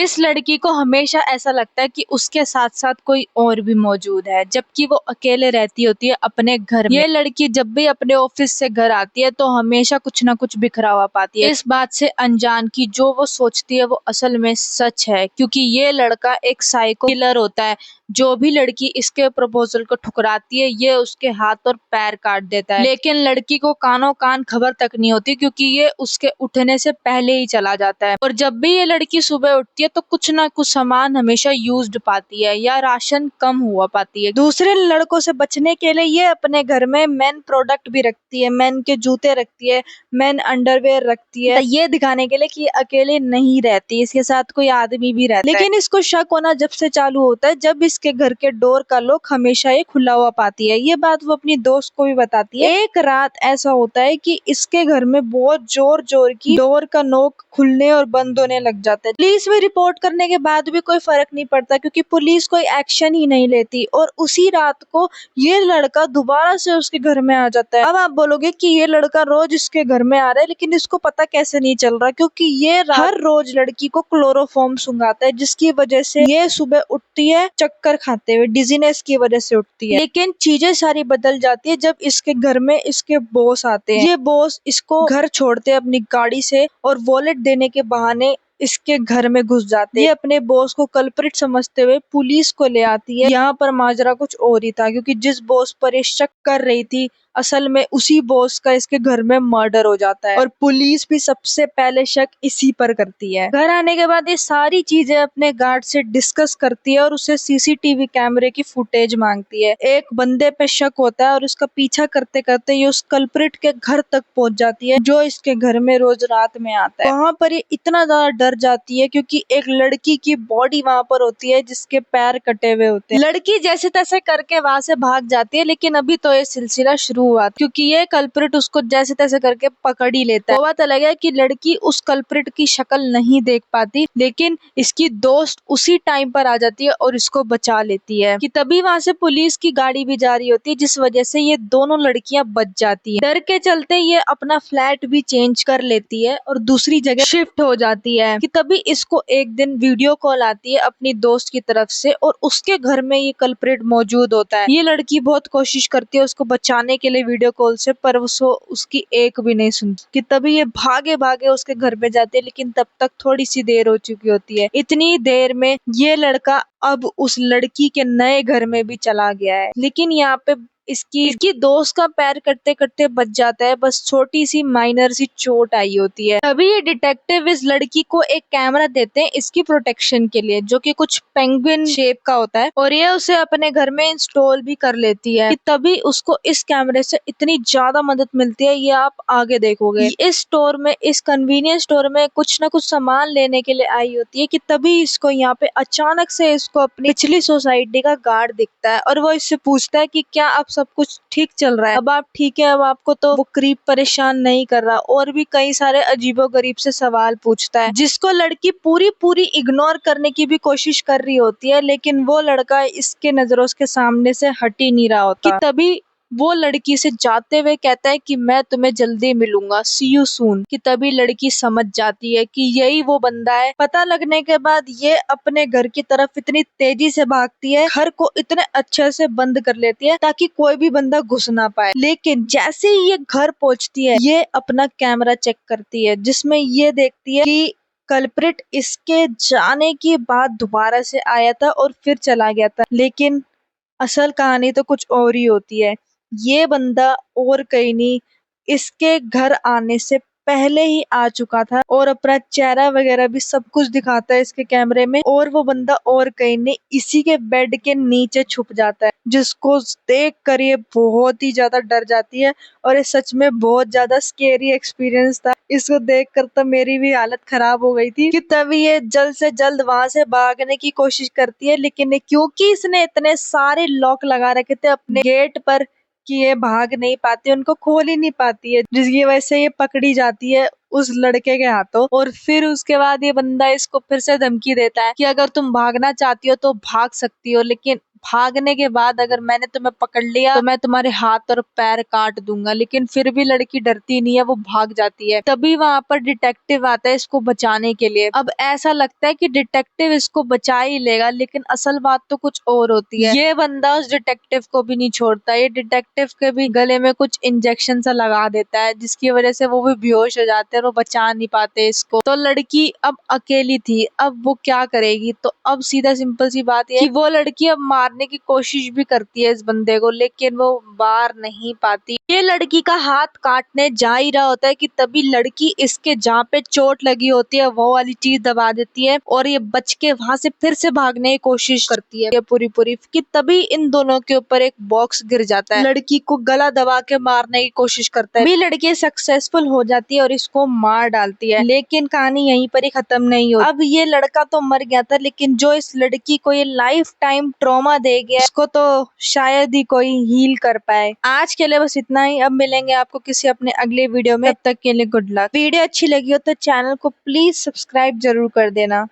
इस लड़की को हमेशा ऐसा लगता है कि उसके साथ साथ कोई और भी मौजूद है, जबकि वो अकेले रहती होती है अपने घर में। ये लड़की जब भी अपने ऑफिस से घर आती है तो हमेशा कुछ ना कुछ बिखरा हुआ पाती है, इस बात से अनजान की जो वो सोचती है वो असल में सच है, क्योंकि ये लड़का एक साइको किलर होता है। जो भी लड़की इसके प्रपोजल को ठुकराती है ये उसके हाथ और पैर काट देता है, लेकिन लड़की को कानों कान खबर तक नहीं होती, क्योंकि ये उसके उठने से पहले ही चला जाता है। और जब भी ये लड़की सुबह उठती है तो कुछ ना कुछ सामान हमेशा यूज्ड पाती है या राशन कम हुआ पाती है। दूसरे लड़कों से बचने के लिए ये अपने घर में मेन प्रोडक्ट भी रखती है, मेन के जूते रखती है, मेन अंडरवेयर रखती है, ये दिखाने के लिए कि ये अकेले नहीं रहती, इसके साथ कोई आदमी भी रहता है। लेकिन इसको शक होना जब से चालू होता है जब इसके घर के डोर का लॉक हमेशा ये खुला हुआ पाती है। ये बात वो अपनी दोस्त को भी बताती है। एक रात ऐसा होता है कि इसके घर में बहुत जोर जोर की डोर का नॉक खुलने और बंद होने लग जाता है। पुलिस में रिपोर्ट करने के बाद भी कोई फर्क नहीं पड़ता, क्योंकि पुलिस कोई एक्शन ही नहीं लेती, और उसी रात को ये लड़का दोबारा से उसके घर में आ जाता है। अब आप बोलोगे कि ये लड़का रोज इसके घर में आ रहा है, लेकिन इसको पता कैसे नहीं चल रहा, क्योंकि ये हर रोज लड़की को क्लोरोफॉर्म सुंघाता है, जिसकी वजह से ये सुबह उठती है चक्कर खाते हुए, डिजीनेस की वजह से उठती है। लेकिन चीजें सारी बदल जाती है जब इसके घर में इसके बॉस आते हैं। ये बॉस इसको घर छोड़ते हैं अपनी गाड़ी से और वॉलेट देने के बहाने इसके घर में घुस जाते हैं। ये अपने बॉस को कल्प्रिट समझते हुए पुलिस को ले आती है। यहाँ पर माजरा कुछ और ही था, क्योंकि जिस बॉस पर ये शक कर रही थी असल में उसी बॉस का इसके घर में मर्डर हो जाता है, और पुलिस भी सबसे पहले शक इसी पर करती है। घर आने के बाद ये सारी चीजें अपने गार्ड से डिस्कस करती है और उसे सीसीटीवी कैमरे की फुटेज मांगती है। एक बंदे पे शक होता है और उसका पीछा करते करते ये उस कल्प्रिट के घर तक पहुंच जाती है, जो इसके घर में रोज रात में आता है। वहाँ पर ये इतना ज्यादा डर जाती है क्योंकि एक लड़की की बॉडी वहाँ पर होती है जिसके पैर कटे हुए होते हैं। लड़की जैसे तैसे करके वहाँ से भाग जाती है, लेकिन अभी तो ये सिलसिला शुरू हुआ, क्योंकि ये कल्प्रिट उसको जैसे तैसे करके पकड़ ही लेता है। वो बात अलग है कि लड़की उस कल्प्रिट की शक्ल नहीं देख पाती, लेकिन इसकी दोस्त उसी टाइम पर आ जाती है और इसको बचा लेती है। कि तभी वहाँ से पुलिस की गाड़ी भी जा रही होती है, जिस वजह से ये दोनों लड़कियां बच जाती हैं। डर के चलते ये अपना फ्लैट भी चेंज कर लेती है और दूसरी जगह शिफ्ट हो जाती है। कि तभी इसको एक दिन वीडियो कॉल आती है अपनी दोस्त की तरफ से, और उसके घर में ये कल्प्रिट मौजूद होता है। ये लड़की बहुत कोशिश करती है उसको बचाने के लिए वीडियो कॉल से, पर वो उसकी एक भी नहीं सुनती। कि तभी ये भागे भागे उसके घर पे जाते हैं, लेकिन तब तक थोड़ी सी देर हो चुकी होती है। इतनी देर में ये लड़का अब उस लड़की के नए घर में भी चला गया है, लेकिन यहाँ पे इसकी दोस्त का पैर कटते कटते बच जाता है, बस छोटी सी माइनर सी चोट आई होती है। तभी ये डिटेक्टिव इस लड़की को एक कैमरा देते हैं इसकी प्रोटेक्शन के लिए, जो कि कुछ पेंगुइन शेप का होता है, और ये उसे अपने घर में इंस्टॉल भी कर लेती है। कि तभी उसको इस कैमरे से इतनी ज्यादा मदद मिलती है, ये आप आगे देखोगे। इस स्टोर में, इस कन्वीनियंस स्टोर में कुछ ना कुछ सामान लेने के लिए आई होती है। कि तभी इसको यहाँ पे अचानक से इसको अपनी पिछली सोसाइटी का गार्ड दिखता है, और वो इससे पूछता है कि क्या आप सब कुछ ठीक चल रहा है, अब आप ठीक है, अब आपको तो वो करीब परेशान नहीं कर रहा, और भी कई सारे अजीबोगरीब से सवाल पूछता है, जिसको लड़की पूरी पूरी इग्नोर करने की भी कोशिश कर रही होती है, लेकिन वो लड़का इसके नजरों के सामने से हट ही नहीं रहा होता। कि तभी वो लड़की से जाते हुए कहता है कि मैं तुम्हें जल्दी मिलूंगा, सी यू सून। कि तभी लड़की समझ जाती है कि यही वो बंदा है। पता लगने के बाद ये अपने घर की तरफ इतनी तेजी से भागती है, घर को इतने अच्छे से बंद कर लेती है ताकि कोई भी बंदा घुस ना पाए। लेकिन जैसे ही ये घर पहुंचती है, ये अपना कैमरा चेक करती है, जिसमें ये देखती है कि कल्प्रिट इसके जाने के बाद दोबारा से आया था और फिर चला गया था। लेकिन असल कहानी तो कुछ और ही होती है। ये बंदा और कहीं नहीं, इसके घर आने से पहले ही आ चुका था, और अपना चेहरा वगैरह भी सब कुछ दिखाता है इसके कैमरे में, और वो बंदा और कहीं नहीं इसी के बेड के नीचे छुप जाता है, जिसको देख कर ये बहुत ही ज्यादा डर जाती है। और ये सच में बहुत ज्यादा स्केरी एक्सपीरियंस था, इसको देखकर तो मेरी भी हालत खराब हो गई थी। कि तभी ये जल्द से जल्द वहां से भागने की कोशिश करती है, लेकिन क्योंकि इसने इतने सारे लॉक लगा रखे थे अपने गेट पर कि ये भाग नहीं पाती, उनको खोल ही नहीं पाती है, जिसकी वजह से ये पकड़ी जाती है उस लड़के के हाथों। और फिर उसके बाद ये बंदा इसको फिर से धमकी देता है कि अगर तुम भागना चाहती हो तो भाग सकती हो, लेकिन भागने के बाद अगर मैंने तुम्हें पकड़ लिया तो मैं तुम्हारे हाथ और पैर काट दूंगा। लेकिन फिर भी लड़की डरती नहीं है, वो भाग जाती है। तभी वहाँ पर डिटेक्टिव आता है इसको बचाने के लिए। अब ऐसा लगता है कि डिटेक्टिव इसको बचा ही लेगा, लेकिन असल बात तो कुछ और होती है। ये बंदा उस डिटेक्टिव को भी नहीं छोड़ता, ये डिटेक्टिव के भी गले में कुछ इंजेक्शन सा लगा देता है, जिसकी वजह से वो भी बेहोश हो जाते हैं और वो बचा नहीं पाते इसको। तो लड़की अब अकेली थी, अब वो क्या करेगी? तो अब सीधा सिंपल सी बात है कि वो लड़की अब मारने की कोशिश भी करती है इस बंदे को, लेकिन वो मार नहीं पाती। ये लड़की का हाथ काटने जा ही रहा होता है कि तभी लड़की इसके जहाँ पे चोट लगी होती है वो वाली चीज दबा देती है और ये बच के वहां से फिर से भागने की कोशिश करती है ये पूरी कि तभी इन दोनों के ऊपर एक बॉक्स गिर जाता है। लड़की को गला दबा के मारने की कोशिश करता है, भी लड़की सक्सेसफुल हो जाती है और इसको मार डालती है। लेकिन कहानी यहीं पर ही खत्म नहीं होती। अब ये लड़का तो मर गया था, लेकिन जो इस लड़की को ये लाइफ टाइम ट्रॉमा दे गया इसको तो शायद ही कोई हील कर पाए। आज के लिए बस इतना ही। अब मिलेंगे आपको किसी अपने अगले वीडियो में, तब तक के लिए गुड लक। वीडियो अच्छी लगी हो तो चैनल को प्लीज सब्सक्राइब जरूर कर देना।